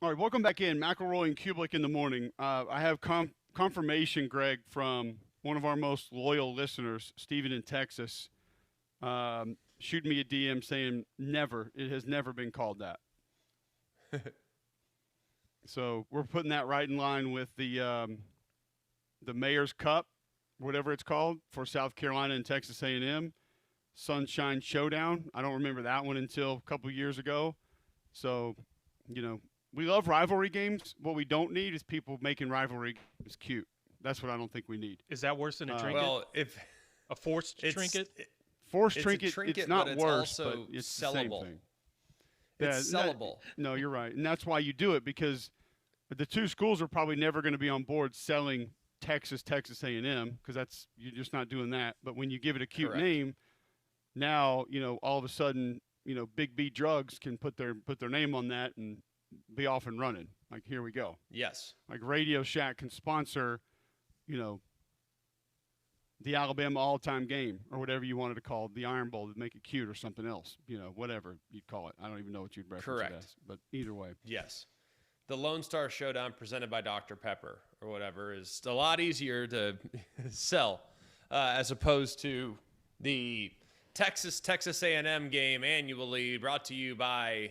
All right, welcome back in. McElroy and Cubelic in the morning. I have confirmation, Greg, from one of our most loyal listeners, Steven in Texas, shooting me a DM saying never. It has never been called that. So we're putting that right in line with the Mayor's Cup, whatever it's called, for South Carolina and Texas A&M. Sunshine Showdown. I don't remember that one until a couple years ago. So, you know, we love rivalry games. What we don't need is people making rivalry games cute. That's what I don't think we need. Is that worse than a Uh, trinket? Well, if A forced it's trinket? Forced it's a trinket, it's trinket, not but it's worse, but also it's the same sellable. thing. It's sellable. No, you're right, and that's why you do it because the two schools are probably never going to be on board selling Texas A&M because that's you're just not doing that. But when you give it a cute Correct. name, now all of a sudden Big B Drugs can put their name on that and be off and running. Like here we go. Yes. Like Radio Shack can sponsor, you know, the Alabama all-time game or whatever you wanted to call it, the Iron Bowl to make it cute or something else, whatever you'd call it. I don't even know what you'd reference it Correct. as, but either way. Yes. The Lone Star Showdown presented by Dr. Pepper or whatever is a lot easier to sell as opposed to the Texas A&M game annually brought to you by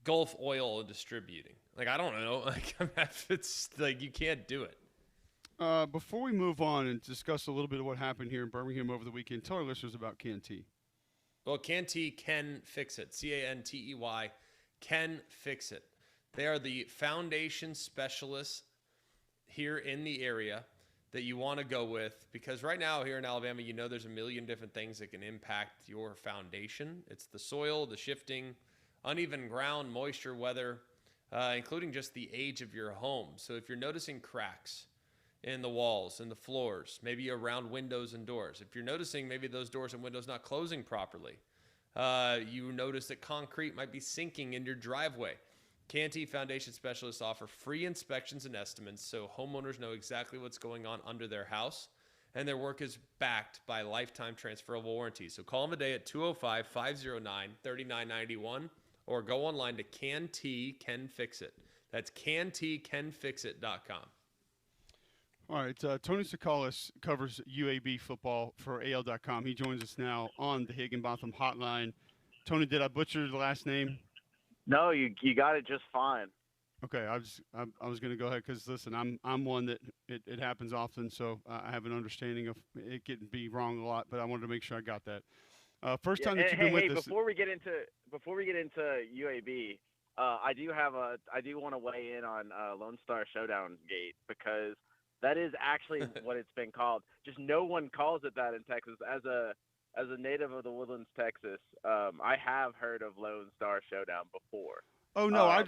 Gulf Oil Distributing. Like, I don't know. Like, it's like you can't do it. Before we move on and discuss a little bit of what happened here in Birmingham over the weekend, tell our listeners about Kanty. Well, Kanty can fix it. Cantey can fix it. They are the foundation specialists here in the area that you want to go with because right now here in Alabama, there's a million different things that can impact your foundation. It's the soil, the shifting, uneven ground, moisture, weather, including just the age of your home. So if you're noticing cracks in the walls and the floors, maybe around windows and doors, if you're noticing maybe those doors and windows not closing properly, you notice that concrete might be sinking in your driveway. Kanty Foundation Specialists offer free inspections and estimates so homeowners know exactly what's going on under their house, and their work is backed by lifetime transferable warranties. So call them today at 205-509-3991 or go online to Kanty Can Fix It. That's cantycanfixit.com. All right, Tony Sakalis covers UAB football for AL.com. He joins us now on the Higginbotham hotline. Tony, did I butcher the last name? No, you got it just fine. Okay, I was going to go ahead because listen, I'm one that it happens often, so I have an understanding of it getting be wrong a lot, but I wanted to make sure I got that. First Yeah, time that you've been with us. before we get into UAB, I do want to weigh in on Lone Star Showdown Gate because that is actually what it's been called. Just no one calls it that in Texas. As a native of the Woodlands, Texas, I have heard of Lone Star Showdown before. Oh no, I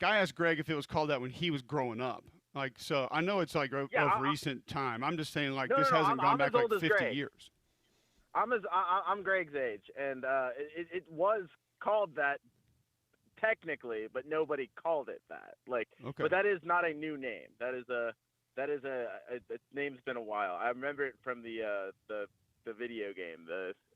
asked Greg if it was called that when he was growing up. Like so, I know it's like of recent time. I'm just saying like No, this no, hasn't I'm gone back as old like as 50 Greg. years. I'm Greg's age, and it was called that technically, but nobody called it that. Like, Okay. but that is not a new name. Its name's been a while. I remember it from the video game.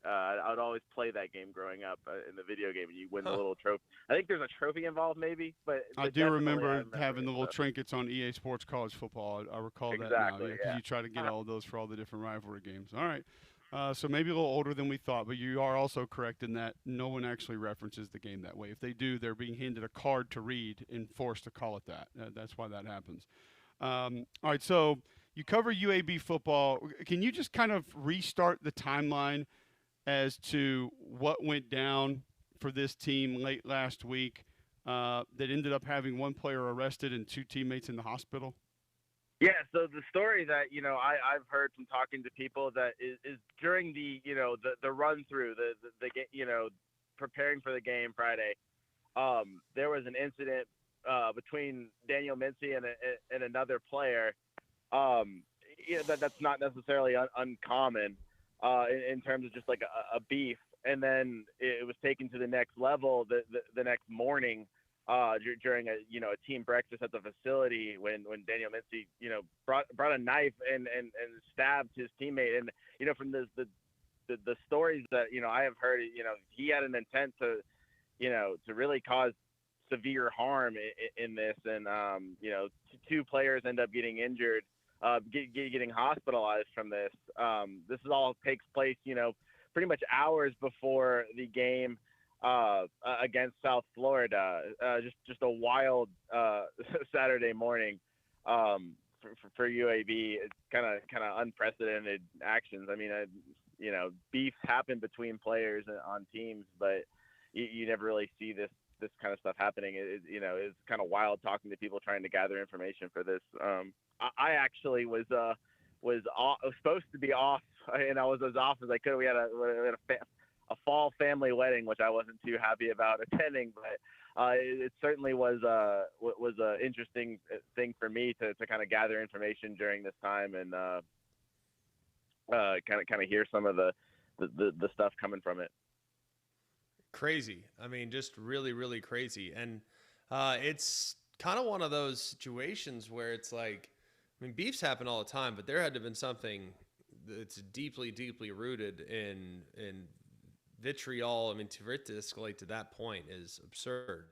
I would always play that game growing up in the video game, and you win the little trophy. I think there's a trophy involved, maybe. But I do definitely remember it, having the little so. trinkets on EA Sports College Football. I recall that now, Exactly, because yeah. you try to get all of those for all the different rivalry games. All right, so maybe a little older than we thought, but you are also correct in that no one actually references the game that way. If they do, they're being handed a card to read and forced to call it that. That's why that happens. All right, so you cover UAB football. Can you just kind of restart the timeline as to what went down for this team late last week that ended up having one player arrested and two teammates in the hospital? Yeah, so the story that I've heard from talking to people that is during the the run through the preparing for the game Friday, there was an incident between Daniel Mincy and another player. That's not necessarily uncommon in terms of just like a beef, and then it was taken to the next level the next morning. During a team breakfast at the facility when Daniel Mincy brought a knife and stabbed his teammate, and from the stories that I have heard, he had an intent to really cause severe harm in this, and two players end up getting injured, getting hospitalized from this. This is all takes place, pretty much hours before the game against South Florida. Just a wild Saturday morning for UAB. It's kind of unprecedented actions. I mean, beefs happen between players on teams, but you never really see this kind of stuff happening. It's kind of wild talking to people trying to gather information for this. I actually was supposed to be off, and I was as off as I could. We had a fall family wedding, which I wasn't too happy about attending, but it certainly was a interesting thing for me to kind of gather information during this time and kind of hear some of the stuff coming from it. Crazy. I mean, just really, really crazy. And it's kind of one of those situations where it's like, I mean, beefs happen all the time, but there had to have been something that's deeply, deeply rooted in vitriol. I mean, for it to escalate to that point is absurd.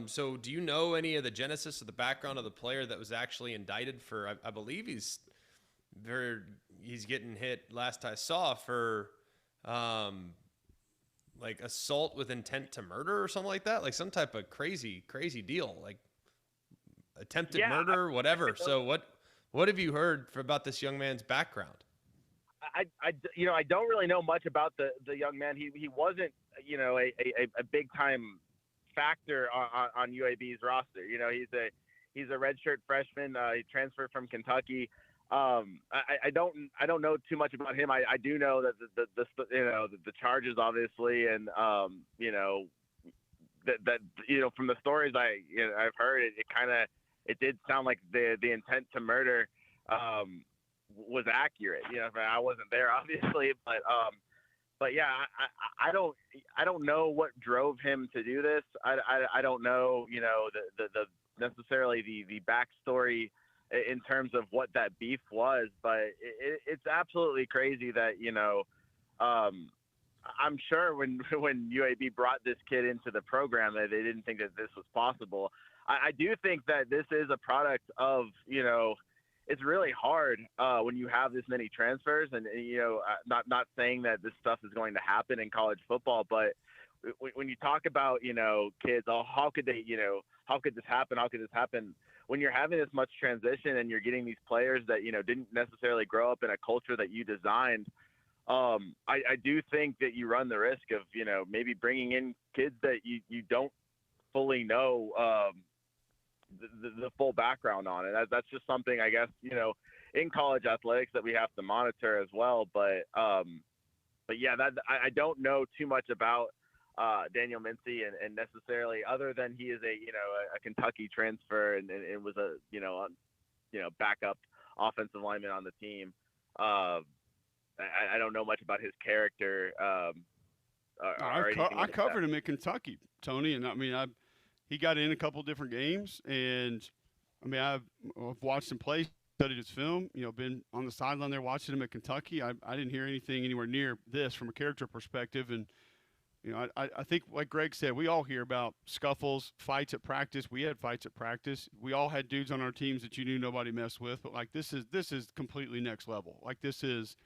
So do you know any of the genesis of the background of the player that was actually indicted for, I believe he's getting hit last I saw for like assault with intent to murder or something like that, like some type of crazy deal, like attempted murder, whatever. So what have you heard about this young man's background? I don't really know much about the young man. He wasn't, a big time factor on UAB's roster. He's a redshirt freshman. He transferred from Kentucky. I don't know too much about him. I do know that the charges obviously, and that from the stories I've heard, it did sound like the intent to murder was accurate. I wasn't there obviously, but yeah, I don't know what drove him to do this. I don't know the necessarily the backstory in terms of what that beef was, but it's absolutely crazy that I'm sure when UAB brought this kid into the program that they didn't think that this was possible. I do think that this is a product of it's really hard when you have this many transfers, and not saying that this stuff is going to happen in college football, but when you talk about kids, how could they how could this happen? How could this happen? When you're having this much transition and you're getting these players that, didn't necessarily grow up in a culture that you designed, I do think that you run the risk of, maybe bringing in kids that you don't fully know the full background on. And that's just something, I guess, in college athletics that we have to monitor as well. But yeah, I don't know too much about Daniel Mincy and necessarily, other than he is a Kentucky transfer and was a backup offensive lineman on the team. I don't know much about his character. I covered him in Kentucky, Tony, and I mean he got in a couple different games, and I mean I've watched him play, studied his film, been on the sideline there watching him at Kentucky. I didn't hear anything anywhere near this from a character perspective, and I think, like Greg said, we all hear about scuffles, fights at practice. We had fights at practice. We all had dudes on our teams that you knew nobody messed with. But like this is completely next level. Like this is,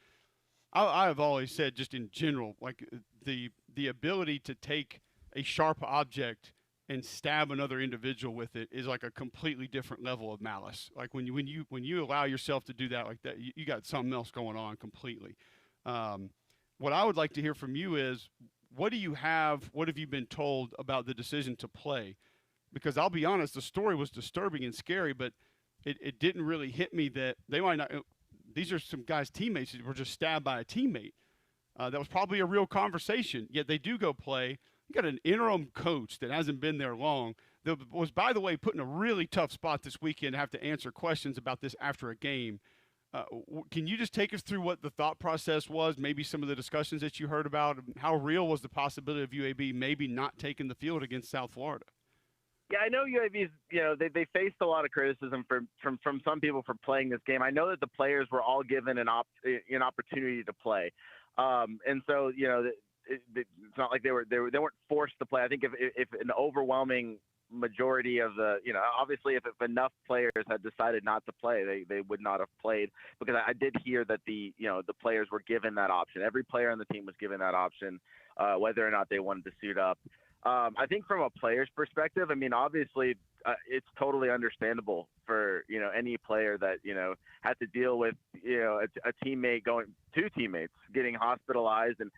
I have always said, just in general, like the ability to take a sharp object and stab another individual with it is like a completely different level of malice. Like when you allow yourself to do that like that, you got something else going on completely. What I would like to hear from you is, what do you have? What have you been told about the decision to play? Because I'll be honest, the story was disturbing and scary, but it didn't really hit me that they might not. These are some guys' teammates that were just stabbed by a teammate. That was probably a real conversation. Yet they do go play. You got an interim coach that hasn't been there long. That was, by the way, put in a really tough spot this weekend to have to answer questions about this after a game. Can you just take us through what the thought process was, maybe some of the discussions that you heard about? How real was the possibility of UAB maybe not taking the field against South Florida? Yeah, I know UAB's, they faced a lot of criticism from some people for playing this game. I know that the players were all given an opportunity to play. And so, it's not like they weren't forced to play. I think if an overwhelming majority of the, obviously if enough players had decided not to play, they would not have played, because I did hear that the players were given that option. Every player on the team was given that option, whether or not they wanted to suit up. I think from a player's perspective, I mean, obviously it's totally understandable for, any player that, had to deal with, a teammate two teammates getting hospitalized, and,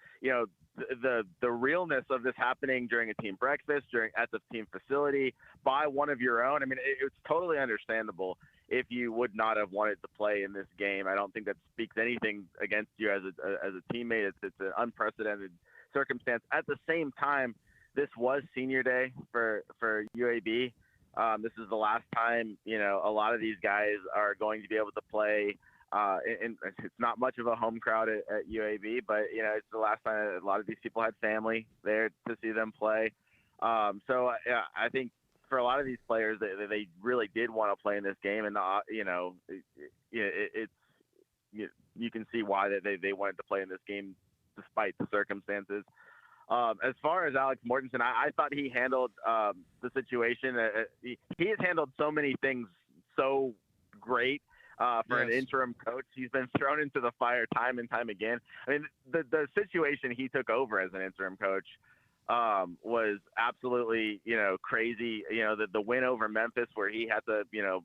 the realness of this happening during a team breakfast, at the team facility by one of your own. I mean, it's totally understandable if you would not have wanted to play in this game. I don't think that speaks anything against you as a teammate. It's an unprecedented circumstance. At the same time, this was senior day for UAB. This is the last time, a lot of these guys are going to be able to play. And it's not much of a home crowd at UAB, but, it's the last time a lot of these people had family there to see them play. So I think for a lot of these players, they really did want to play in this game. And, you can see why they wanted to play in this game despite the circumstances. As far as Alex Mortensen, I thought he handled the situation. He has handled so many things so great for an interim coach. He's been thrown into the fire time and time again. I mean, the situation he took over as an interim coach was absolutely, crazy. The win over Memphis, where he had to,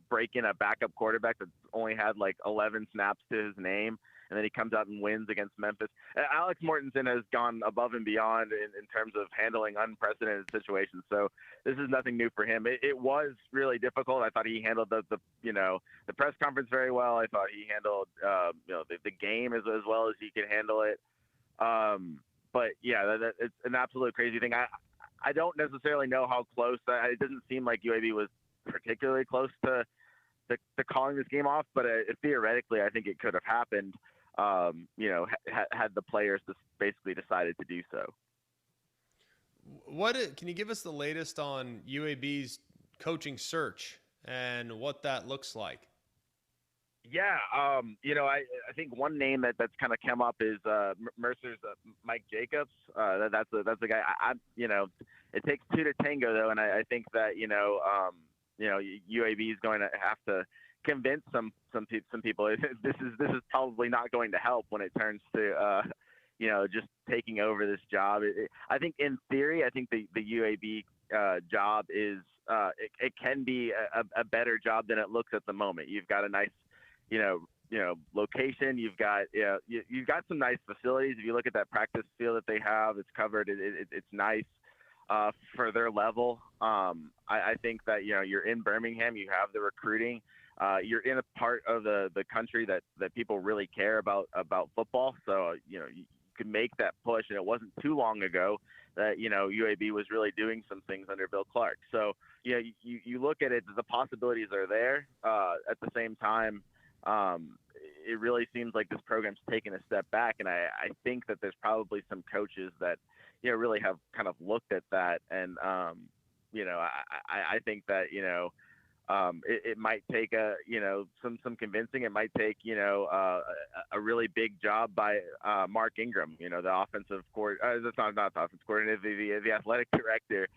break in a backup quarterback that only had like 11 snaps to his name, and then he comes out and wins against Memphis. Alex Mortensen has gone above and beyond in terms of handling unprecedented situations. So this is nothing new for him. It was really difficult. I thought he handled the press conference very well. I thought he handled, the game as well as he could handle it. But yeah, it's an absolute crazy thing. I don't necessarily know how close. It doesn't seem like UAB was particularly close to calling this game off, but theoretically, I think it could have happened. Had the players just basically decided to do so. Can you give us the latest on UAB's coaching search and what that looks like? Yeah, I think one name that's kind of come up is Mercer's Mike Jacobs. That's the guy. It takes two to tango, though, and I think that UAB is going to have to convince some people. This is probably not going to help when it turns to just taking over this job. I think in theory, I think the UAB job is it can be a better job than it looks at the moment. You've got a nice location. You've got some nice facilities. If you look at that practice field that they have, it's covered. It's nice for their level. I think that you're in Birmingham. You have the recruiting. You're in a part of the country that people really care about football. So you can make that push. And it wasn't too long ago that UAB was really doing some things under Bill Clark. So you look at it, the possibilities are there. At the same time, it really seems like this program's taken a step back, and I think that there's probably some coaches that really have kind of looked at that, and I think that it might take some convincing. It might take a really big job by Mark Ingram, the offensive coordinator. That's not the offensive coordinator, the athletic director.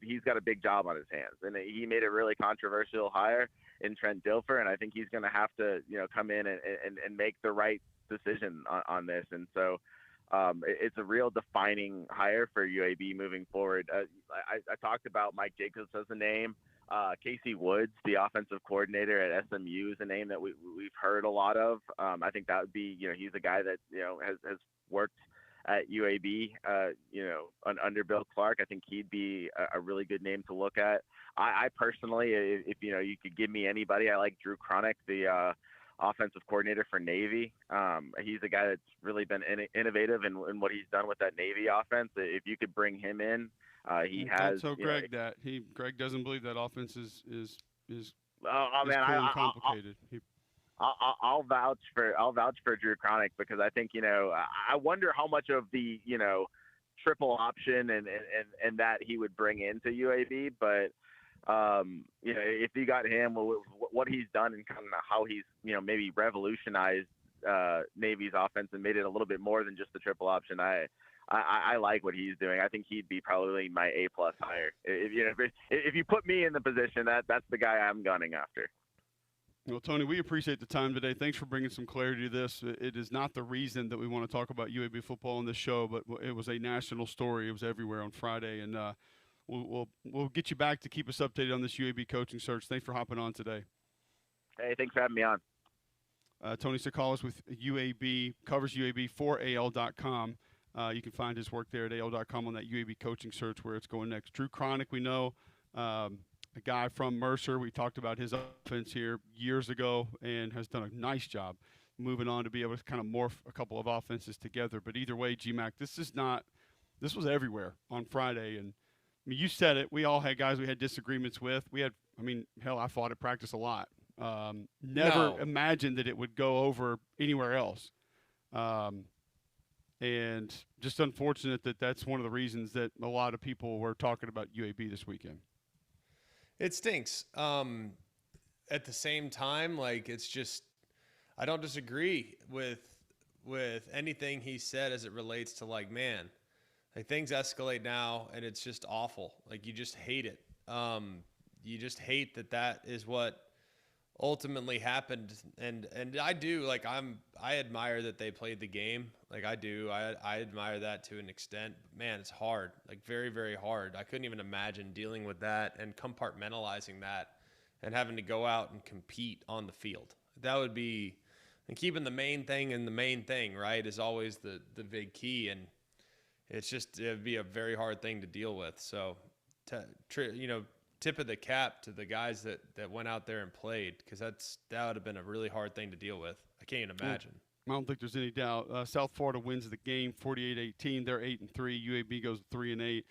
He's got a big job on his hands, and he made a really controversial hire in Trent Dilfer, and I think he's going to have to come in and make the right decision on this. And so it's a real defining hire for UAB moving forward. I talked about Mike Jacobs as a name. Casey Woods, the offensive coordinator at SMU, is a name that we've heard a lot of. I think that would be, he's a guy that has worked at UAB, under Bill Clark. I think he'd be a really good name to look at. I personally, if you could give me anybody, I like Drew Cronick, the offensive coordinator for Navy. He's a guy that's really been innovative in what he's done with that Navy offense. If you could bring him in, he has. So Greg, Greg doesn't believe that offense is complicated. I'll vouch for Drew Cronick, because I think I wonder how much of the triple option and that he would bring into UAB, but if you got him, what he's done and kind of how he's maybe revolutionized Navy's offense and made it a little bit more than just the triple option, I I like what he's doing. I think he'd be probably my A+ hire. If you put me in the position, that's the guy I'm gunning after. Well, Tony, we appreciate the time today. Thanks for bringing some clarity to this. It is not the reason that we want to talk about UAB football on this show, but it was a national story. It was everywhere on Friday, and we'll get you back to keep us updated on this UAB coaching search. Thanks for hopping on today. Hey, thanks for having me on. Tony Sakalas with UAB, covers UAB for AL.com. You can find his work there at AL.com on that UAB coaching search where it's going next. Drew Cronick, we know, a guy from Mercer. We talked about his offense here years ago and has done a nice job moving on to be able to kind of morph a couple of offenses together. But either way, GMAC, this was everywhere on Friday. And I mean, you said it. We all had guys we had disagreements with. I fought at practice a lot. Never imagined that it would go over anywhere else. And just unfortunate that that's one of the reasons that a lot of people were talking about UAB this weekend. It stinks. At the same time, like, it's just, I don't disagree with anything he said as it relates to, like, man, like, things escalate now and it's just awful. Like, you just hate it. You just hate that is what ultimately happened. And I do, like, I admire that they played the game. Like, I do. I admire that to an extent. Man, it's hard. Like, very, very hard. I couldn't even imagine dealing with that and compartmentalizing that and having to go out and compete on the field. That would be, and keeping the main thing in the main thing, right, is always the big key. And it'd be a very hard thing to deal with. So, tip of the cap to the guys that went out there and played, because that would have been a really hard thing to deal with. I can't even imagine. I don't think there's any doubt. South Florida wins the game 48-18. They're 8-3. UAB goes 3-8.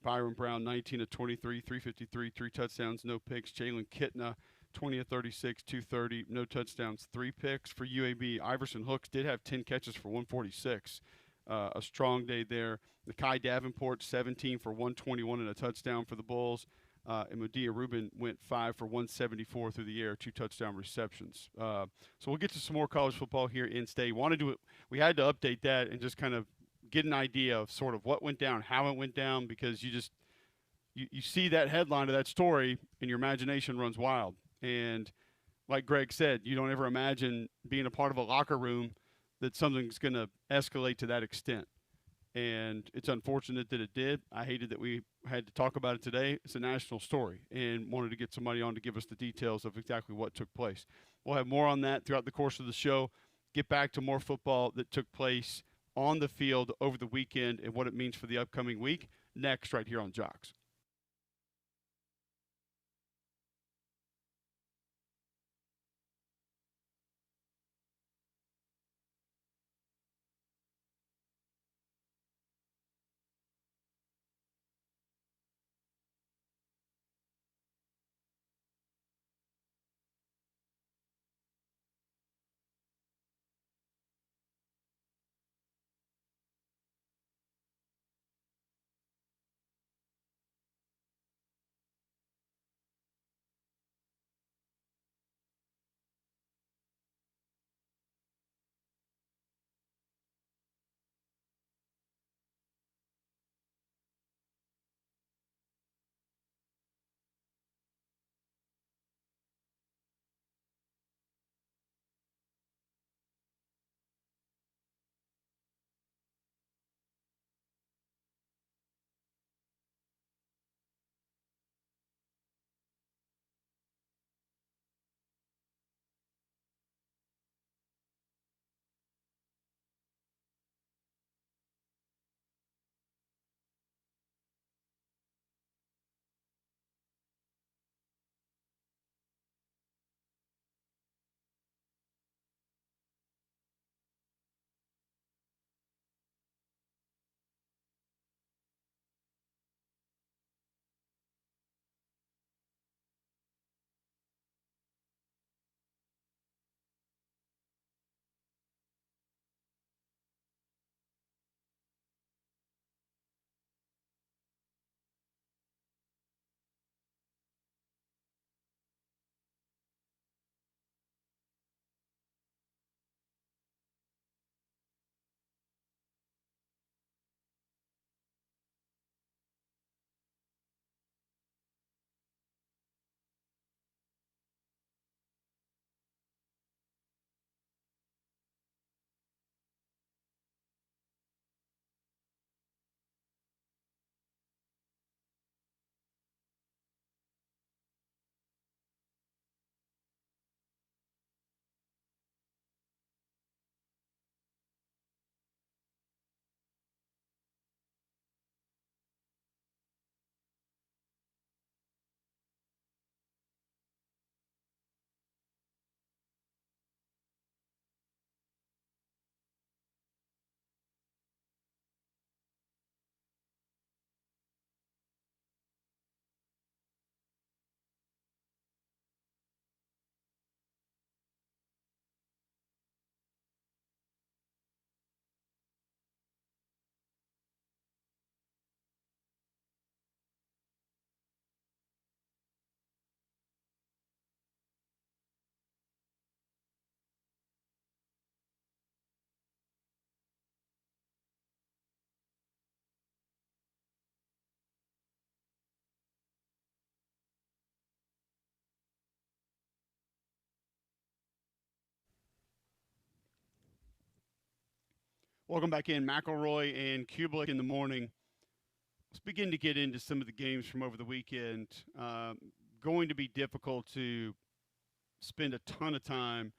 Byron Brown 19-23, 353, 3 touchdowns, no picks. Jalen Kitna 20-36, 230, no touchdowns, 3 picks for UAB. Iverson Hooks did have 10 catches for 146. A strong day there. Nakai Davenport 17 for 121 and a touchdown for the Bulls. And Medea Rubin went 5 for 174 through the air, 2 touchdown receptions. So we'll get to some more college football here in state. We had to update that and just kind of get an idea of sort of what went down, how it went down, because you see that headline of that story and your imagination runs wild. And like Greg said, you don't ever imagine being a part of a locker room that something's going to escalate to that extent. And it's unfortunate that it did. I hated that we had to talk about it today. It's a national story and wanted to get somebody on to give us the details of exactly what took place. We'll have more on that throughout the course of the show. Get back to more football that took place on the field over the weekend and what it means for the upcoming week next right here on Jocks. Welcome back in, McElroy and Cubelic in the morning. Let's begin to get into some of the games from over the weekend. Going to be difficult to spend a ton of time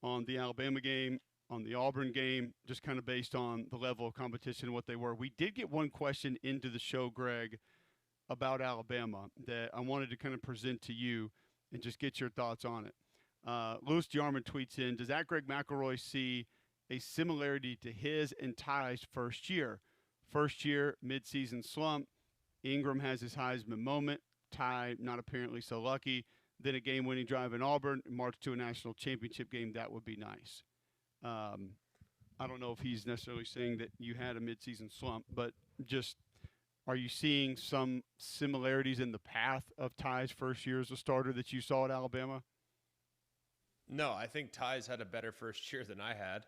on the Alabama game, on the Auburn game, just kind of based on the level of competition and what they were. We did get one question into the show, Greg, about Alabama that I wanted to kind of present to you and just get your thoughts on it. Louis Jarman tweets in, does that Greg McElroy see a similarity to his and Ty's first year? First year, midseason slump. Ingram has his Heisman moment. Ty, not apparently so lucky. Then a game-winning drive in Auburn, march to a national championship game. That would be nice. I don't know if he's necessarily saying that you had a midseason slump, but just are you seeing some similarities in the path of Ty's first year as a starter that you saw at Alabama? No, I think Ty's had a better first year than I had,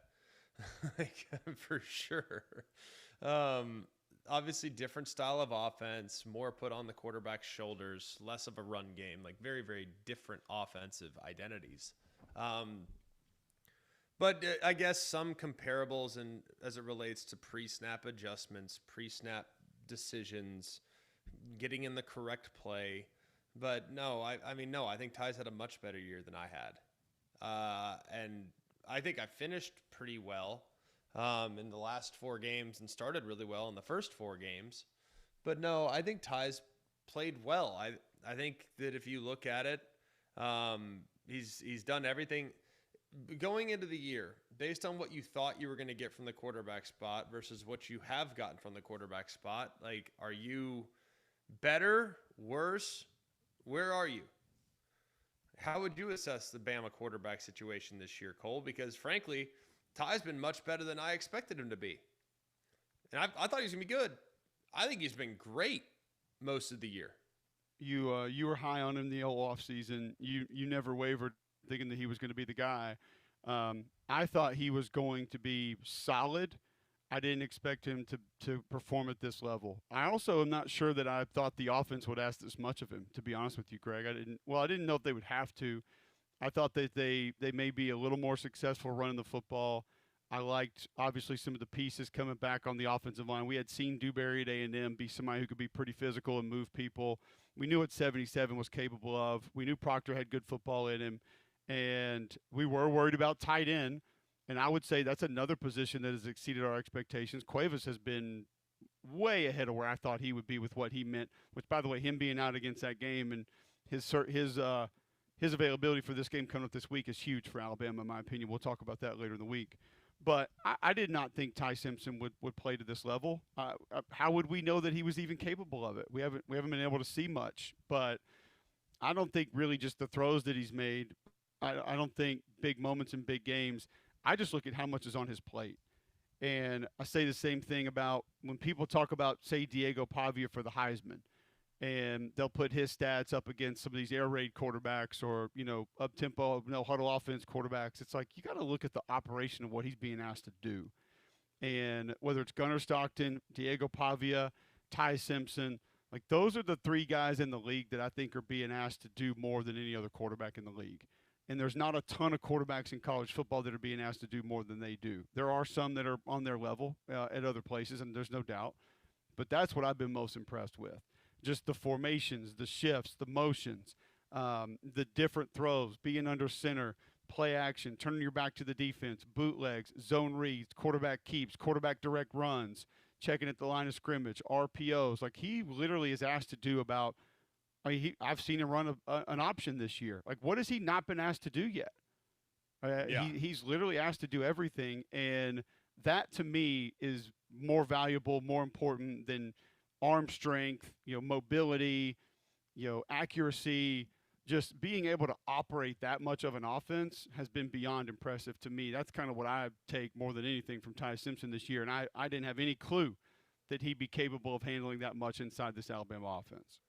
like, for sure. Obviously, different style of offense, more put on the quarterback's shoulders, less of a run game, like very, very different offensive identities. But I guess some comparables and as it relates to pre-snap adjustments, pre-snap decisions, getting in the correct play. But no, no, I think Ty's had a much better year than I had. And I think I finished pretty well in the last 4 games and started really well in the first 4 games. But no, I think Ty's played well. I think that if you look at it, he's done everything going into the year based on what you thought you were going to get from the quarterback spot versus what you have gotten from the quarterback spot. Like, are you better, worse? Where are you? How would you assess the Bama quarterback situation this year, Cole? Because frankly, Ty's been much better than I expected him to be. And I thought he was going to be good. I think he's been great most of the year. You were high on him the whole offseason. You never wavered thinking that he was going to be the guy. I thought he was going to be solid. I didn't expect him to perform at this level. I also am not sure that I thought the offense would ask this much of him, to be honest with you, Greg. I didn't know if they would have to. I thought that they may be a little more successful running the football. I liked, obviously, some of the pieces coming back on the offensive line. We had seen Dewberry at A&M be somebody who could be pretty physical and move people. We knew what 77 was capable of. We knew Proctor had good football in him. And we were worried about tight end. And I would say that's another position that has exceeded our expectations. Cuevas has been way ahead of where I thought he would be with what he meant, which, by the way, him being out against that game and his availability for this game coming up this week is huge for Alabama, in my opinion. We'll talk about that later in the week. But I did not think Ty Simpson would play to this level. How would we know that he was even capable of it? We haven't been able to see much. But I don't think really just the throws that he's made. I don't think big moments in big games. I just look at how much is on his plate. And I say the same thing about when people talk about, say, Diego Pavia for the Heisman. And they'll put his stats up against some of these air raid quarterbacks or, up-tempo, no huddle offense quarterbacks. It's like you got to look at the operation of what he's being asked to do. And whether it's Gunnar Stockton, Diego Pavia, Ty Simpson, like those are the 3 guys in the league that I think are being asked to do more than any other quarterback in the league. And there's not a ton of quarterbacks in college football that are being asked to do more than they do. There are some that are on their level at other places, and there's no doubt. But that's what I've been most impressed with. Just the formations, the shifts, the motions, the different throws, being under center, play action, turning your back to the defense, bootlegs, zone reads, quarterback keeps, quarterback direct runs, checking at the line of scrimmage, RPOs. Like he literally is asked to do about – I've seen him run an option this year. Like, what has he not been asked to do yet? He's literally asked to do everything, and that to me is more valuable, more important than arm strength, mobility, accuracy. Just being able to operate that much of an offense has been beyond impressive to me. That's kind of what I take more than anything from Ty Simpson this year, and I didn't have any clue that he'd be capable of handling that much inside this Alabama offense.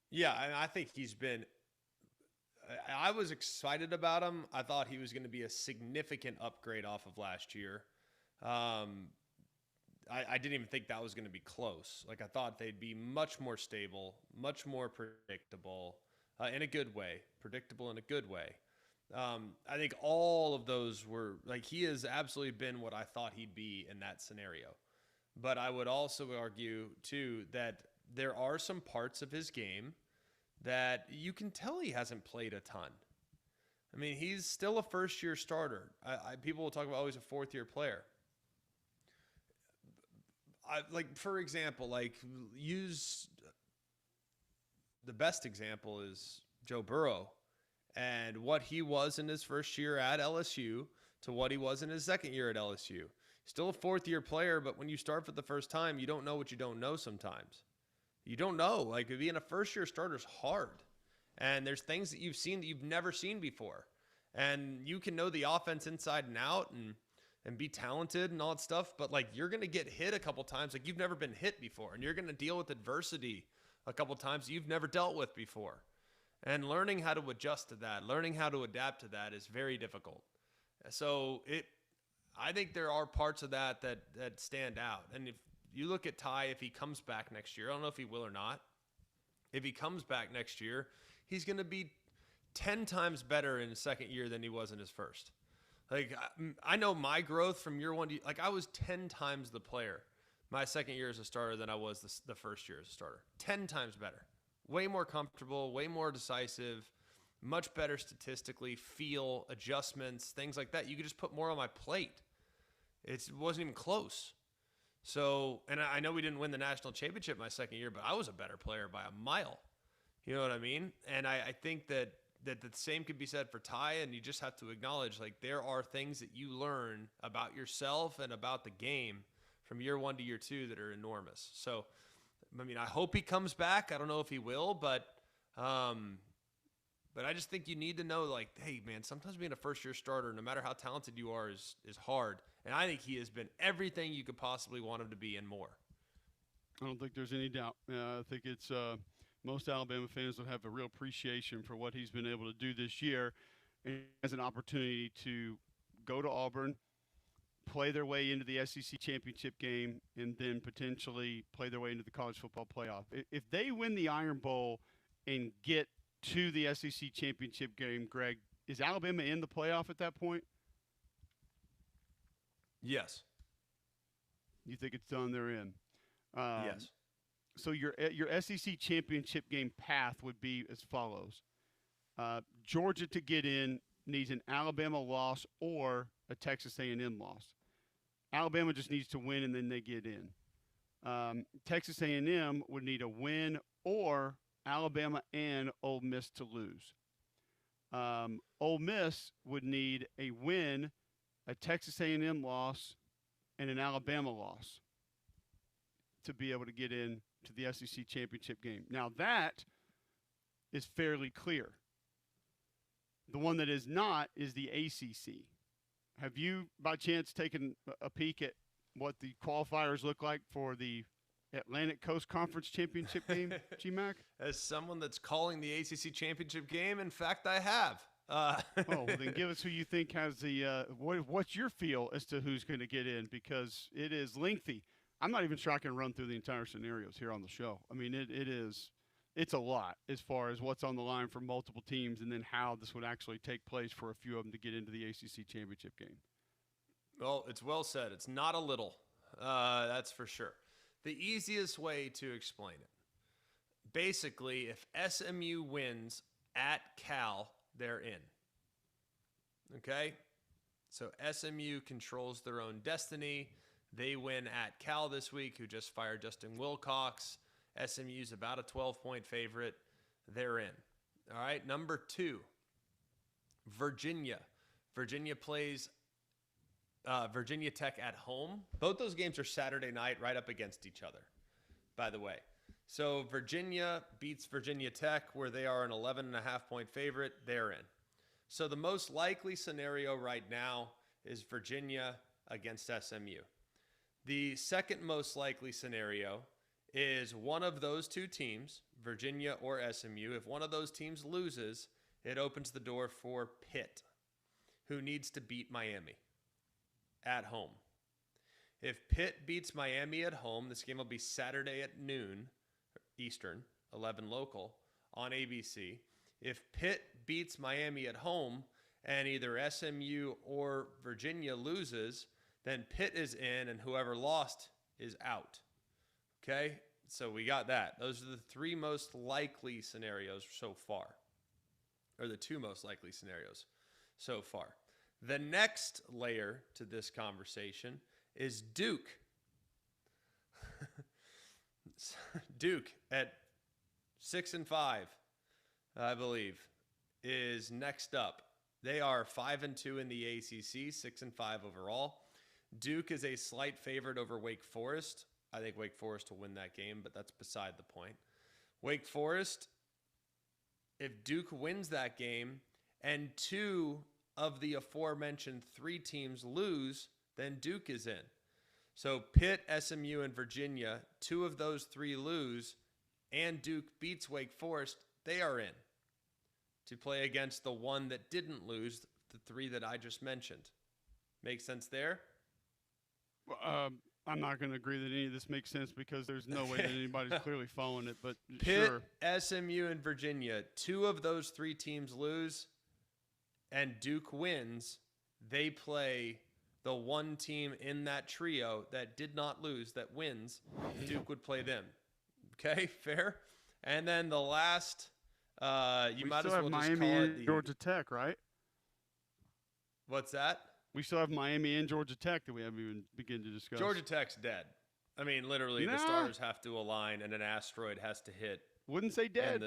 Yeah, I think he's been – I was excited about him. I thought he was going to be a significant upgrade off of last year. I didn't even think that was going to be close. Like, I thought they'd be much more stable, much more predictable in a good way, predictable in a good way. I think all of those were like he has absolutely been what I thought he'd be in that scenario. But I would also argue too that there are some parts of his game that you can tell he hasn't played a ton. I mean, he's still a first-year starter. People will talk about, oh, he's a fourth-year player. Like, for example, like use the best example is Joe Burrow and what he was in his first year at LSU to what he was in his second year at LSU. Still a fourth-year player, but when you start for the first time, you don't know what you don't know sometimes. You don't know. Like, being a first-year starter is hard. And there's things that you've seen that you've never seen before. And you can know the offense inside and out and be talented and all that stuff, but, like, you're going to get hit a couple times like you've never been hit before. And you're going to deal with adversity a couple times you've never dealt with before. And learning how to adjust to that, learning how to adapt to that is very difficult. So I think there are parts of that stand out. And if you look at Ty, if he comes back next year, I don't know if he will or not. If he comes back next year, he's going to be 10 times better in his second year than he was in his first. Like, I know my growth from year one, like I was 10 times the player my second year as a starter than I was the first year as a starter. 10 times better. Way more comfortable, way more decisive, much better statistically, feel, adjustments, things like that. You could just put more on my plate. It wasn't even close. So, and I know we didn't win the national championship my second year, but I was a better player by a mile. You know what I mean? And I think that the same could be said for Ty, and you just have to acknowledge, like, there are things that you learn about yourself and about the game from year one to year two that are enormous. So, I mean, I hope he comes back. I don't know if he will, but I just think you need to know, like, hey, man, sometimes being a first-year starter, no matter how talented you are, is hard. And I think he has been everything you could possibly want him to be and more. I don't think there's any doubt. I think it's most Alabama fans will have a real appreciation for what he's been able to do this year and as an opportunity to go to Auburn, play their way into the SEC championship game, and then potentially play their way into the college football playoff. If they win the Iron Bowl and get to the SEC championship game, Greg, is Alabama in the playoff at that point? Yes. You think it's done? They're in. Yes. So your SEC championship game path would be as follows. Georgia to get in needs an Alabama loss or a Texas A&M loss. Alabama just needs to win and then they get in. Texas A&M would need a win or Alabama and Ole Miss to lose. Ole Miss would need a win, a Texas A&M loss, and an Alabama loss to be able to get in to the SEC championship game. Now that is fairly clear. The one that is not is the ACC. Have you, by chance, taken a peek at what the qualifiers look like for the Atlantic Coast Conference Championship game, GMAC? As someone that's calling the ACC Championship game, in fact, I have. Oh, well, then give us who you think has the what's your feel as to who's going to get in, because it is lengthy. I'm not even sure I can run through the entire scenarios here on the show. I mean, it's a lot as far as what's on the line for multiple teams and then how this would actually take place for a few of them to get into the ACC championship game. Well, it's well said. It's not a little. That's for sure. The easiest way to explain it, basically, if SMU wins at Cal, they're in. Okay? So SMU controls their own destiny. They win at Cal this week, who just fired Justin Wilcox. SMU's about a 12-point favorite. They're in. All right, number 2, Virginia. Virginia plays Virginia Tech at home. Both those games are Saturday night right up against each other, by the way. So Virginia beats Virginia Tech, where they are an 11.5-point favorite. They're in. So the most likely scenario right now is Virginia against SMU. The second most likely scenario is one of those two teams, Virginia or SMU. If one of those teams loses, it opens the door for Pitt, who needs to beat Miami at home. If Pitt beats Miami at home, this game will be Saturday at noon Eastern, 11 local, on ABC. If Pitt beats Miami at home, and either SMU or Virginia loses, then Pitt is in, and whoever lost is out. Okay? So we got that. Those are the three most likely scenarios so far, or the two most likely scenarios so far. The next layer to this conversation is Duke. Duke at 6-5, I believe, is next up. They are 5-2 in the ACC, 6-5 overall. Duke is a slight favorite over Wake Forest. I think Wake Forest will win that game, but that's beside the point. Wake Forest, if Duke wins that game and two of the aforementioned three teams lose, then Duke is in. So Pitt, SMU, and Virginia, two of those three lose, and Duke beats Wake Forest, they are in to play against the one that didn't lose, the three that I just mentioned. Make sense there? I'm not going to agree that any of this makes sense because there's no way that anybody's clearly following it, but Pitt, sure. SMU, and Virginia, two of those three teams lose, and Duke wins. They play the one team in that trio that did not lose, that wins. Duke would play them. Okay, fair? And then the last, you might as well just Miami call it and Georgia Tech, right? What's that? We still have Miami and Georgia Tech that we haven't even begun to discuss. Georgia Tech's dead. I mean, literally, the stars have to align and an asteroid has to hit. Wouldn't say dead.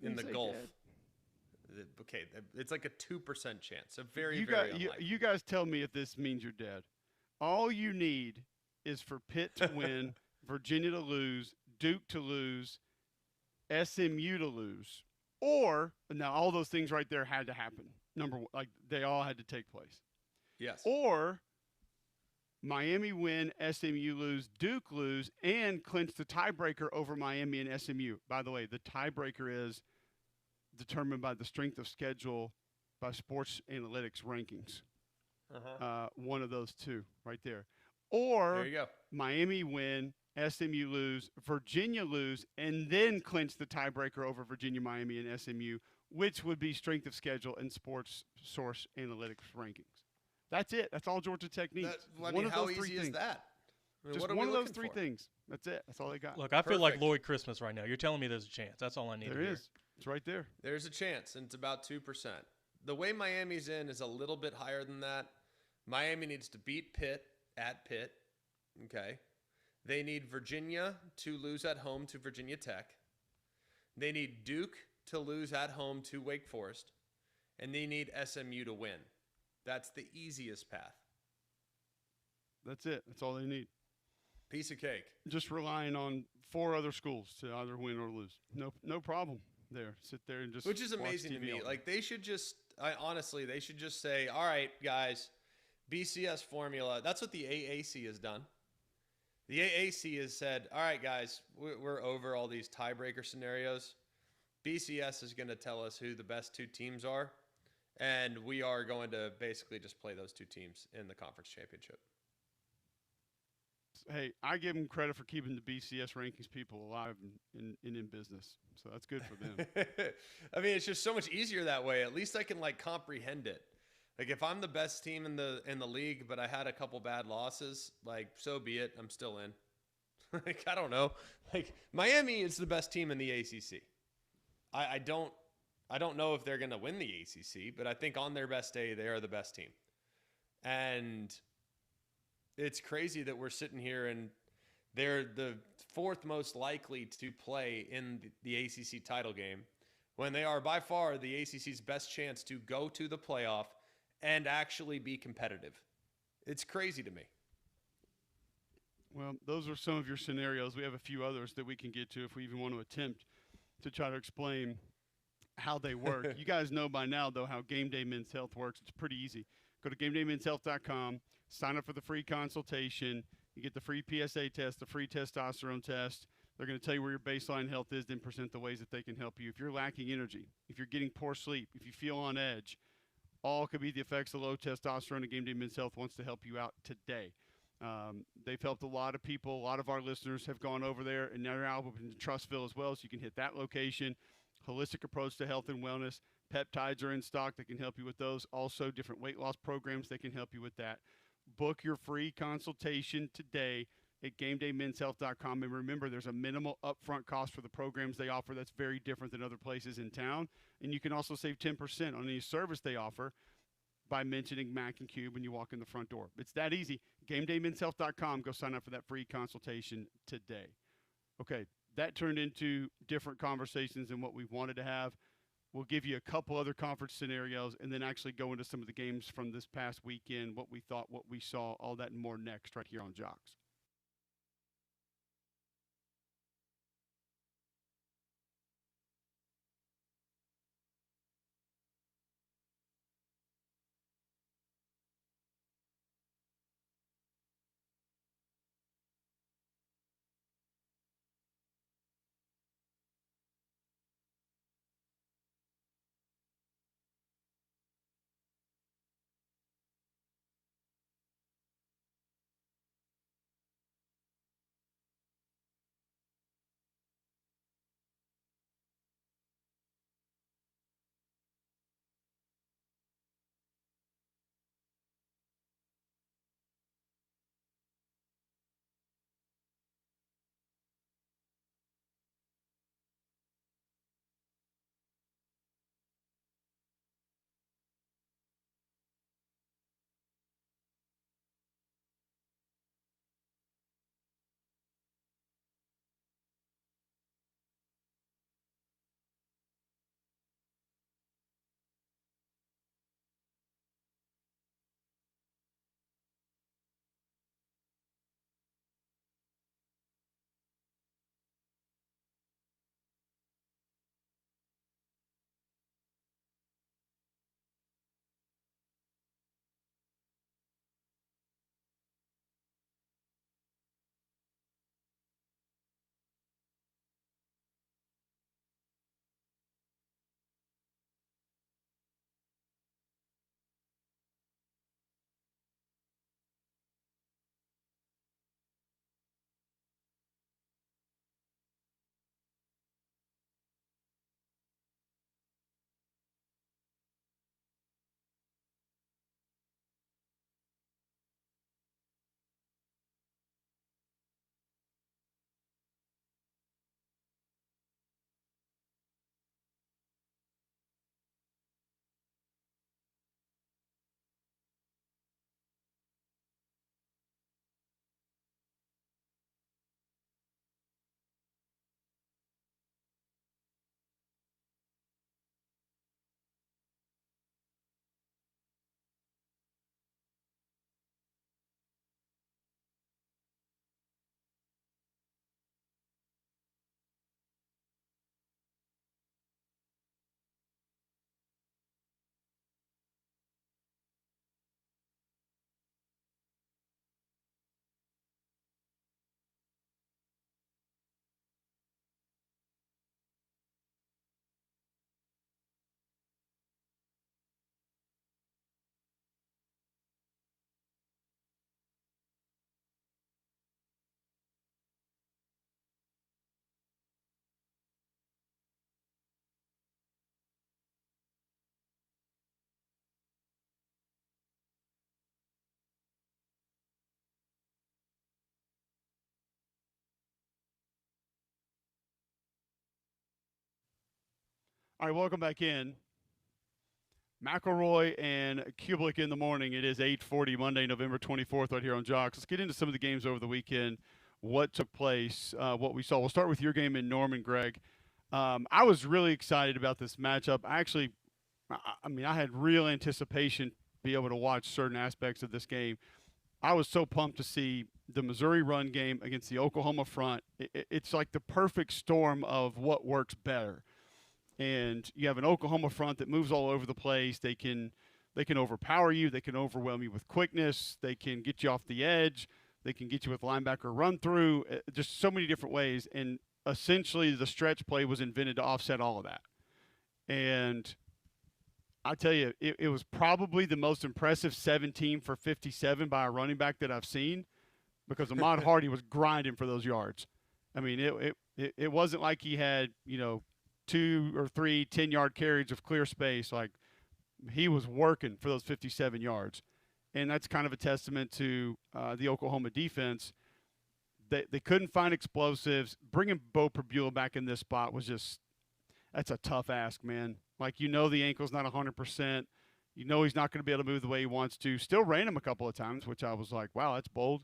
In the Gulf. Dead. Okay, it's like a 2% chance. A very unlikely. You guys tell me if this means you're dead. All you need is for Pitt to win, Virginia to lose, Duke to lose, SMU to lose. Or, now all those things right there had to happen. Number one, like they all had to take place. Yes. Or Miami win, SMU lose, Duke lose, and clinch the tiebreaker over Miami and SMU. By the way, the tiebreaker is determined by the strength of schedule by Sports Analytics rankings. One of those two right there. Or there you go. Miami win, SMU lose, Virginia lose, and then clinch the tiebreaker over Virginia, Miami, and SMU, which would be strength of schedule and Sports Source Analytics rankings. That's it. That's all Georgia Tech needs. How easy is that? I mean, just one of those three things. That's it. That's all they got. Look, I feel like Lloyd Christmas right now. You're telling me there's a chance. That's all I need to hear. There is. It's right there. There's a chance, and it's about 2%. The way Miami's in is a little bit higher than that. Miami needs to beat Pitt at Pitt. Okay. They need Virginia to lose at home to Virginia Tech. They need Duke to lose at home to Wake Forest. And they need SMU to win. That's the easiest path. That's it. That's all they need. Piece of cake. Just relying on 4 other schools to either win or lose. No problem there. Sit there and just Which is amazing to me. Like they should just honestly, they should just say, "All right, guys, BCS formula." That's what the AAC has done. The AAC has said, "All right, guys, we're over all these tiebreaker scenarios. BCS is going to tell us who the best 2 teams are, and we are going to basically just play those 2 teams in the conference championship." Hey, I give them credit for keeping the BCS rankings people alive and in business. So that's good for them. I mean, it's just so much easier that way. At least I can like comprehend it. Like if I'm the best team in the league, but I had a couple bad losses, like so be it. I'm still in. Like I don't know. Like Miami is the best team in the ACC. I don't know if they're gonna win the ACC, but I think on their best day they are the best team. And it's crazy that we're sitting here and they're the 4th most likely to play in the ACC title game when they are by far the ACC's best chance to go to the playoff and actually be competitive. It's crazy to me. Well, those are some of your scenarios. We have a few others that we can get to if we even want to attempt to try to explain how they work. You guys know by now, though, how Game Day Men's Health works. It's pretty easy. Go to GameDayMen'sHealth.com, sign up for the free consultation. You get the free PSA test, the free testosterone test. They're going to tell you where your baseline health is, then present the ways that they can help you. If you're lacking energy, if you're getting poor sleep, if you feel on edge, all could be the effects of low testosterone, and Game Day Men's Health wants to help you out today. They've helped a lot of people. A lot of our listeners have gone over there, and they're out in Trustville as well, so you can hit that location. holistic approach to health and wellness. Peptides are in stock that can help you with those. Also, different weight loss programs that can help you with that. Book your free consultation today at GameDayMen'sHealth.com. And remember, there's a minimal upfront cost for the programs they offer that's very different than other places in town. And you can also save 10% on any service they offer by mentioning Mac and Cube when you walk in the front door. It's that easy. GameDayMen'sHealth.com. Go sign up for that free consultation today. Okay, that turned into different conversations than what we wanted to have. We'll give you a couple other conference scenarios and then actually go into some of the games from this past weekend, what we thought, what we saw, all that and more next right here on Jocks. All right, welcome back in. McElroy and Cubelic in the morning. It is 8:40 Monday, November 24th, right here on Jocks. Let's get into some of the games over the weekend, what took place, what we saw. We'll start with your game in Norman, Greg. I was really excited about this matchup. I had real anticipation to be able to watch certain aspects of this game. I was so pumped to see the Missouri run game against the Oklahoma front. It's like the perfect storm of what works better. And you have an Oklahoma front that moves all over the place. They can overpower you. They can overwhelm you with quickness. They can get you off the edge. They can get you with linebacker run through. Just so many different ways. And essentially, the stretch play was invented to offset all of that. And I tell you, it was probably the most impressive 17 for 57 by a running back that I've seen, because Ahmad Hardy was grinding for those yards. I mean, it wasn't like he had, 2 or 3 10-yard carries of clear space. Like, he was working for those 57 yards. And that's kind of a testament to the Oklahoma defense. They couldn't find explosives. Bringing Bo Perbula back in this spot was just – that's a tough ask, man. Like, the ankle's not 100%. He's not going to be able to move the way he wants to. Still ran him a couple of times, which I was like, wow, that's bold.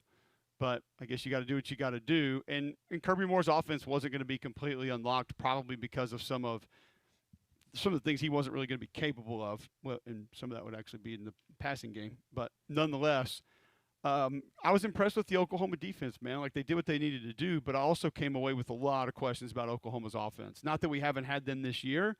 But I guess you got to do what you got to do. And Kirby Moore's offense wasn't going to be completely unlocked, probably because of some of the things he wasn't really going to be capable of. Well, and some of that would actually be in the passing game. But nonetheless, I was impressed with the Oklahoma defense, man. Like, they did what they needed to do, but I also came away with a lot of questions about Oklahoma's offense. Not that we haven't had them this year,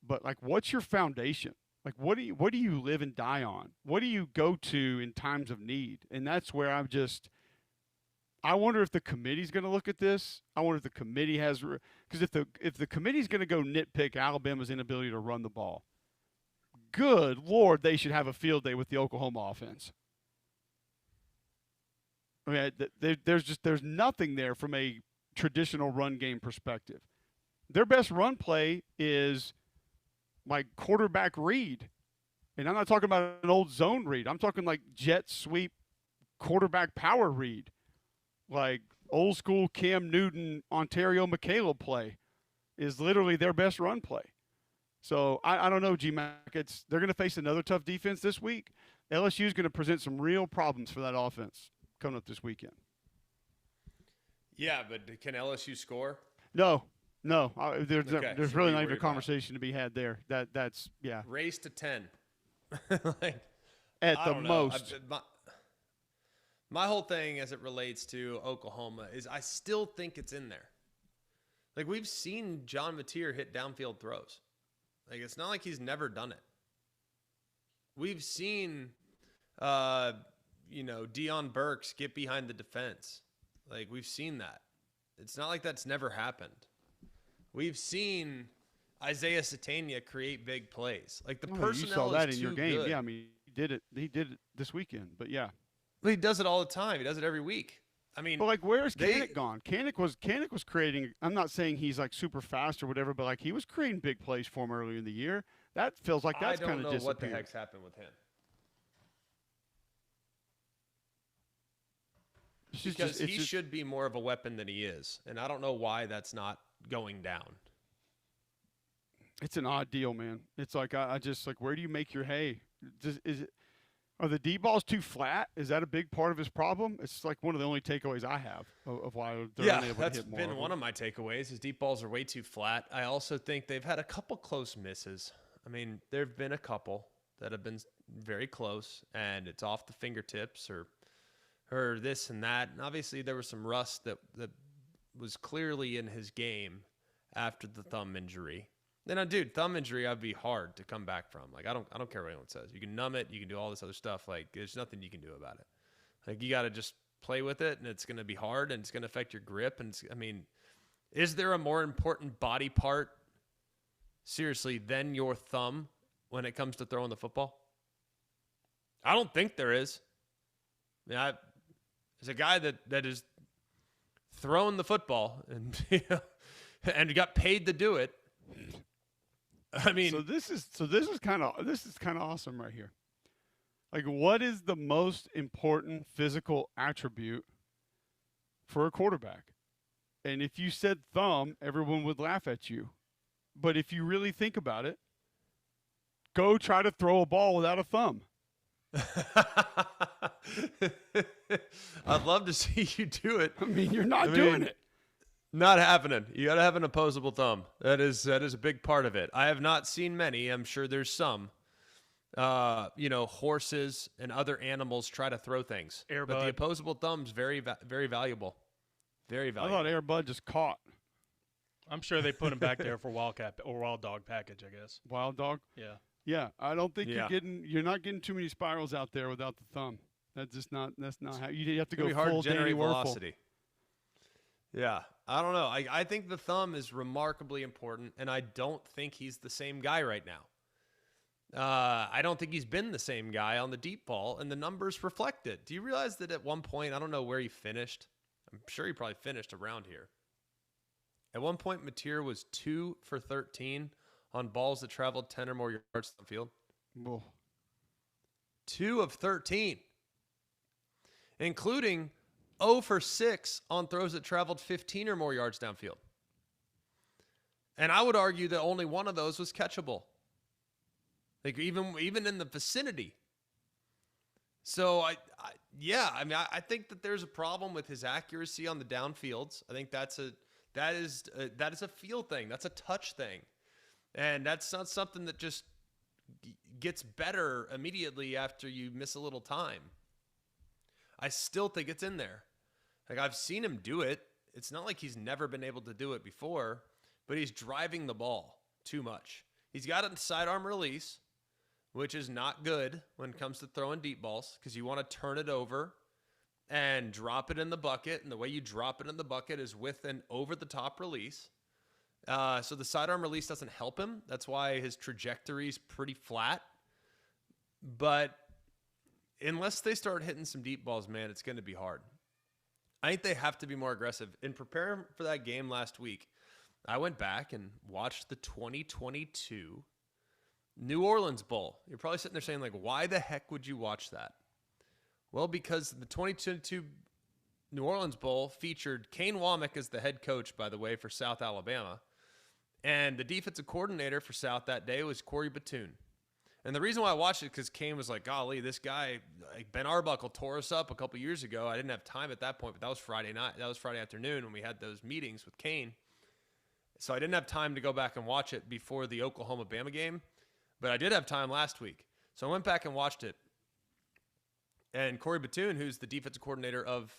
but, like, what's your foundation? Like, what do you live and die on? What do you go to in times of need? And that's where I wonder if the committee's going to look at this. I wonder if the committee has – because if the committee's going to go nitpick Alabama's inability to run the ball, good Lord, they should have a field day with the Oklahoma offense. I mean, there's nothing there from a traditional run game perspective. Their best run play is – like quarterback read. And I'm not talking about an old zone read. I'm talking like jet sweep quarterback power read. Like old school Cam Newton, Ontario McElroy play is literally their best run play. So I don't know, G-Mac. They're going to face another tough defense this week. LSU is going to present some real problems for that offense coming up this weekend. Yeah, but can LSU score? No, there's really not even a about. conversation to be had there. That's yeah. Race to 10. Like, At I the don't know. most. My whole thing as it relates to Oklahoma is I still think it's in there. Like, we've seen John Mateer hit downfield throws. Like, it's not like he's never done it. We've seen, Deion Burks get behind the defense. Like, we've seen that. It's not like that's never happened. We've seen Isaiah Satania create big plays. Like, the personnel you saw that is in your too game. good. Yeah, I mean, he did it this weekend. But yeah. Well, he does it all the time. He does it every week. I mean, but like, where's Kanty gone? Kanty was creating. I'm not saying he's like super fast or whatever, but like he was creating big plays for him earlier in the year. That feels like that's kind of disappeared. I don't know what the heck's happened with him. Because he should be more of a weapon than he is, and I don't know why that's not going down. It's an odd deal, man. It's like I just like, where do you make your hay? Are the deep balls too flat? Is that a big part of his problem? It's like one of the only takeaways I have of why they're unable to hit more. That's been one of my takeaways. His deep balls are way too flat. I also think they've had a couple close misses. I mean, there have been a couple that have been very close, and it's off the fingertips or this and that. And obviously there was some rust that was clearly in his game after the thumb injury. Then, dude, thumb injury, I'd be hard to come back from. Like, I don't care what anyone says. You can numb it. You can do all this other stuff. Like, there's nothing you can do about it. Like, you got to just play with it, and it's going to be hard, and it's going to affect your grip. And, is there a more important body part, seriously, than your thumb when it comes to throwing the football? I don't think there is. I mean, as a guy that is throwing the football and and got paid to do it, I mean, so this is kind of awesome right here. Like, what is the most important physical attribute for a quarterback? And if you said thumb, everyone would laugh at you. But if you really think about it, go try to throw a ball without a thumb. I'd love to see you do it. I mean, you're not doing it. Not happening. You got to have an opposable thumb. That is a big part of it. I have not seen many. I'm sure there's some. Horses and other animals try to throw things. Air but the Bud. opposable thumb's very, very valuable. Very I valuable. thought Air Bud just caught. I'm sure they put him back there for Wildcat or Wild Dog package, I guess. Wild Dog? Yeah. Yeah, I don't think Yeah. you're not getting too many spirals out there without the thumb. That's not how you have to go It's gonna be hard full to Danny generate Werfel. velocity. Yeah, I don't know. I think the thumb is remarkably important, and I don't think he's the same guy right now. I don't think he's been the same guy on the deep ball, and the numbers reflect it. Do you realize that at one point, I don't know where he finished. I'm sure he probably finished around here. At one point, Mateer was 2 for 13 on balls that traveled 10 or more yards downfield. Whoa. 2 of 13, including 0 for 6 on throws that traveled 15 or more yards downfield. And I would argue that only one of those was catchable. Like even in the vicinity. So I think that there's a problem with his accuracy on the downfields. I think that is a feel thing. That's a touch thing. And that's not something that just gets better immediately after you miss a little time. I still think it's in there. Like, I've seen him do it. It's not like he's never been able to do it before, but he's driving the ball too much. He's got a sidearm release, which is not good when it comes to throwing deep balls, because you want to turn it over and drop it in the bucket. And the way you drop it in the bucket is with an over-the-top release. So the sidearm release doesn't help him. That's why his trajectory is pretty flat. But unless they start hitting some deep balls, man, it's going to be hard. I think they have to be more aggressive. In preparing for that game last week, I went back and watched the 2022 New Orleans Bowl. You're probably sitting there saying, like, why the heck would you watch that? Well, because the 2022 New Orleans Bowl featured Kane Womack as the head coach, by the way, for South Alabama. And the defensive coordinator for South that day was Corey Batoon. And the reason why I watched it, because Kane was like, golly, this guy, like Ben Arbuckle tore us up a couple years ago. I didn't have time at that point, but that was Friday night. That was Friday afternoon when we had those meetings with Kane. So I didn't have time to go back and watch it before the Oklahoma-Bama game, but I did have time last week. So I went back and watched it. And Corey Batoon, who's the defensive coordinator of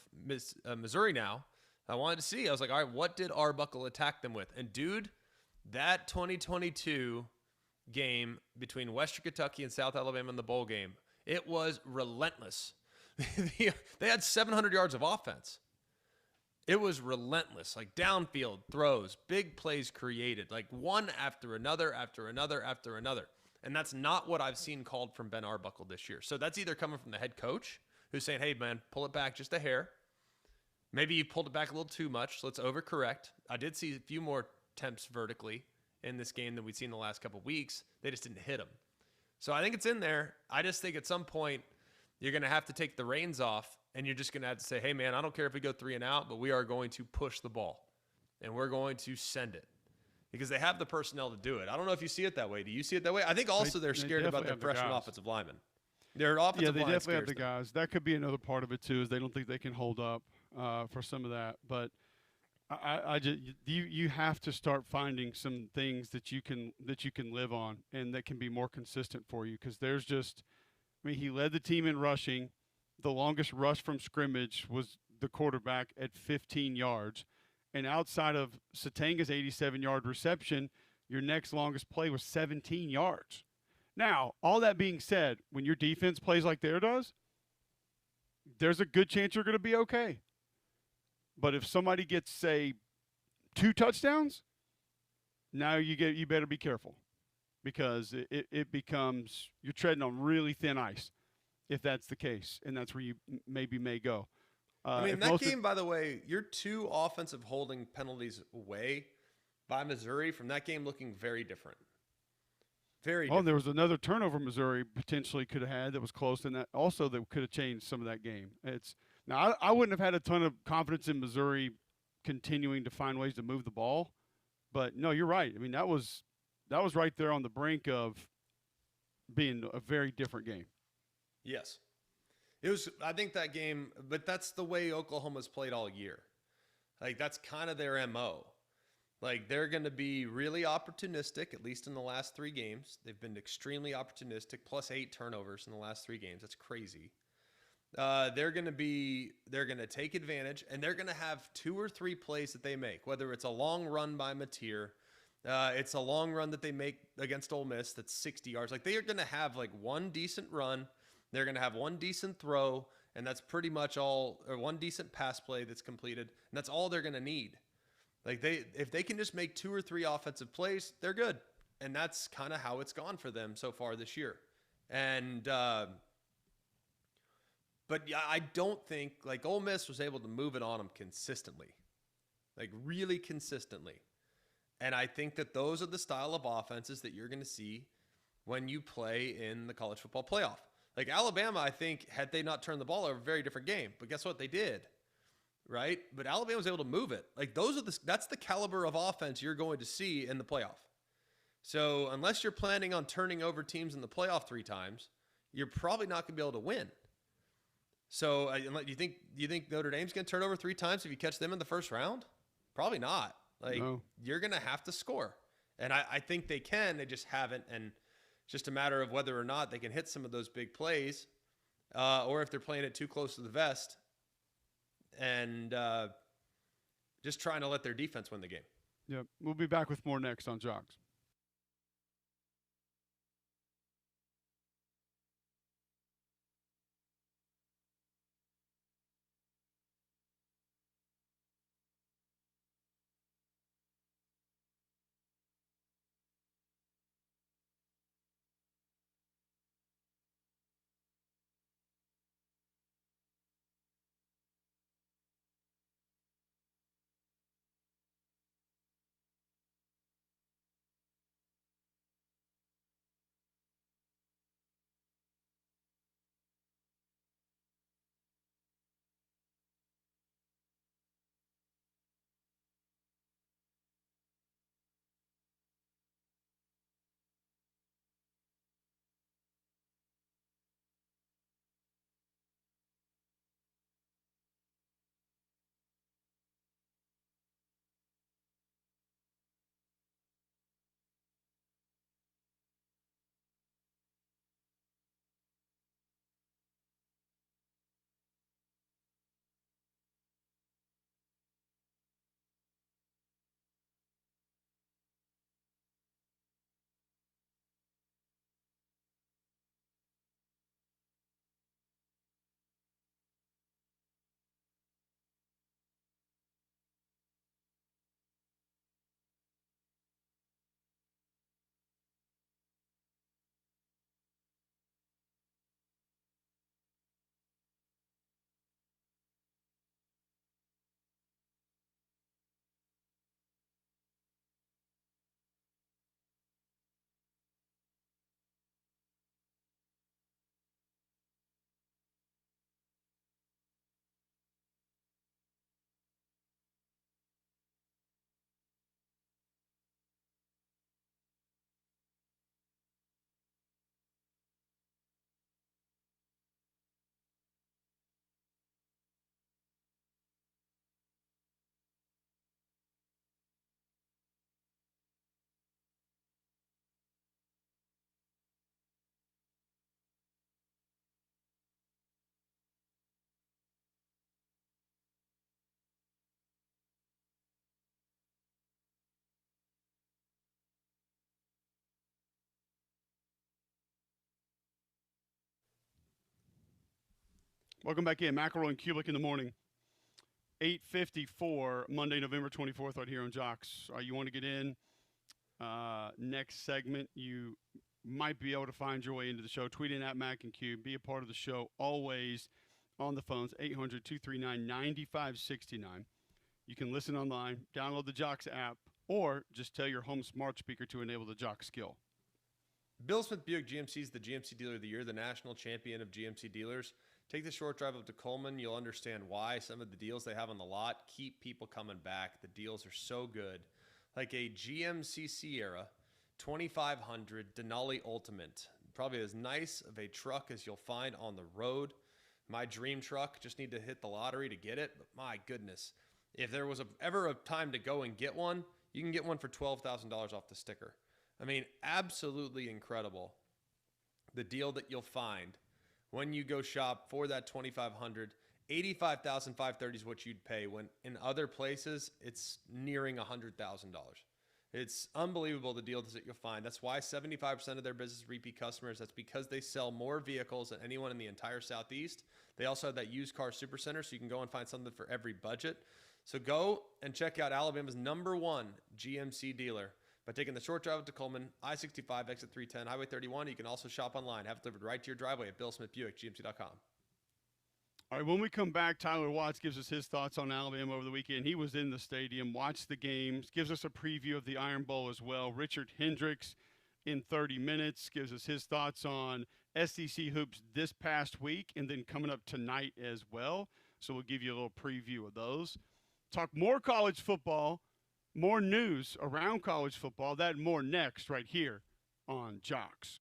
Missouri now, I wanted to see. I was like, all right, what did Arbuckle attack them with? And, dude, that 2022 game between Western Kentucky and South Alabama in the bowl game, it was relentless. They had 700 yards of offense. It was relentless, like downfield throws, big plays created, like one after another, after another, after another. And that's not what I've seen called from Ben Arbuckle this year. So that's either coming from the head coach, who's saying, hey, man, pull it back just a hair. Maybe you pulled it back a little too much, so let's overcorrect. I did see a few more attempts vertically in this game than we'd seen the last couple of weeks. They just didn't hit them. So I think it's in there. I just think at some point you're going to have to take the reins off, and you're just going to have to say, hey, man, I don't care if we go 3 and out, but we are going to push the ball, and we're going to send it. Because they have the personnel to do it. I don't know if you see it that way. Do you see it that way? I think also they're scared about their freshman offensive linemen. Their offensive line definitely have the them. guys. That could be another part of it too, is they don't think they can hold up for some of that. But I just you have to start finding some things that you can live on and that can be more consistent for you. Because there's just, I mean, he led the team in rushing. The longest rush from scrimmage was the quarterback at 15 yards. And outside of Satanga's 87-yard reception, your next longest play was 17 yards. Now, all that being said, when your defense plays like theirs does, there's a good chance you're going to be okay. But if somebody gets, say, 2 touchdowns, now you better be careful, because it becomes, you're treading on really thin ice if that's the case, and that's where you may go. I mean, that game, by the way, you're 2 offensive holding penalties away by Missouri from that game looking very different. Very different. Oh, and there was another turnover Missouri potentially could have had that was close, and that also that could have changed some of that game. Now, I wouldn't have had a ton of confidence in Missouri continuing to find ways to move the ball, but no, you're right. I mean, that was right there on the brink of being a very different game. Yes. It was, I think that game, but that's the way Oklahoma's played all year. Like, that's kind of their MO. Like, they're going to be really opportunistic, at least in the last 3 games. They've been extremely opportunistic, plus 8 turnovers in the last 3 games. That's crazy. They're going to take advantage, and they're going to have 2 or 3 plays that they make, whether it's a long run by Mateer, it's a long run that they make against Ole Miss that's 60 yards. Like, they are going to have, like, 1 decent run. They're going to have 1 decent throw, and that's pretty much all, or 1 decent pass play that's completed, and that's all they're going to need. Like, if they can just make 2 or 3 offensive plays, they're good. And that's kind of how it's gone for them so far this year. And, but yeah, I don't think, like, Ole Miss was able to move it on them consistently. like really consistently. And I think that those are the style of offenses that you're going to see when you play in the college football playoff. Like Alabama, I think, had they not turned the ball over, a very different game. But guess what? They did, right? But Alabama was able to move it. Like that's the caliber of offense you're going to see in the playoff. So unless you're planning on turning over teams in the playoff 3 times, you're probably not going to be able to win. So do you think Notre Dame's going to turn over 3 times if you catch them in the first round? Probably not. Like, No. You're going to have to score. And I think they can. They just haven't. And it's just a matter of whether or not they can hit some of those big plays or if they're playing it too close to the vest and just trying to let their defense win the game. Yep. We'll be back with more next on Jocks. Welcome back in. McElroy and Cubelic in the morning. 8:54, Monday, November 24th, right here on Jocks. You want to get in? Next segment, you might be able to find your way into the show. Tweet in at Mac and Cube. Be a part of the show always on the phones, 800-239-9569. You can listen online, download the Jocks app, or just tell your home smart speaker to enable the Jocks skill. Bill Smith Buick GMC is the GMC Dealer of the Year, the national champion of GMC dealers. Take the short drive up to Coleman. You'll understand why some of the deals they have on the lot keep people coming back. The deals are so good. Like a GMC Sierra 2500 Denali Ultimate. Probably as nice of a truck as you'll find on the road. My dream truck. Just need to hit the lottery to get it. But my goodness, if there was ever a time to go and get one, you can get one for $12,000 off the sticker. I mean, absolutely incredible. The deal that you'll find when you go shop for that 2500, $85,530 is what you'd pay, when in other places it's nearing $100,000. It's unbelievable the deals that you'll find. That's why 75% of their business is repeat customers. That's because they sell more vehicles than anyone in the entire Southeast. They also have that used car supercenter, so you can go and find something for every budget. So go and check out Alabama's #1 GMC dealer by taking the short drive up to Coleman, I-65, exit 310, Highway 31. You can also shop online. Have it delivered right to your driveway at BillSmithBuickGMC.com. All right, when we come back, Tyler Watts gives us his thoughts on Alabama over the weekend. He was in the stadium, watched the games, gives us a preview of the Iron Bowl as well. Richard Hendricks in 30 minutes gives us his thoughts on SEC hoops this past week and then coming up tonight as well. So we'll give you a little preview of those. Talk more college football, more news around college football, that and more next right here on Jocks.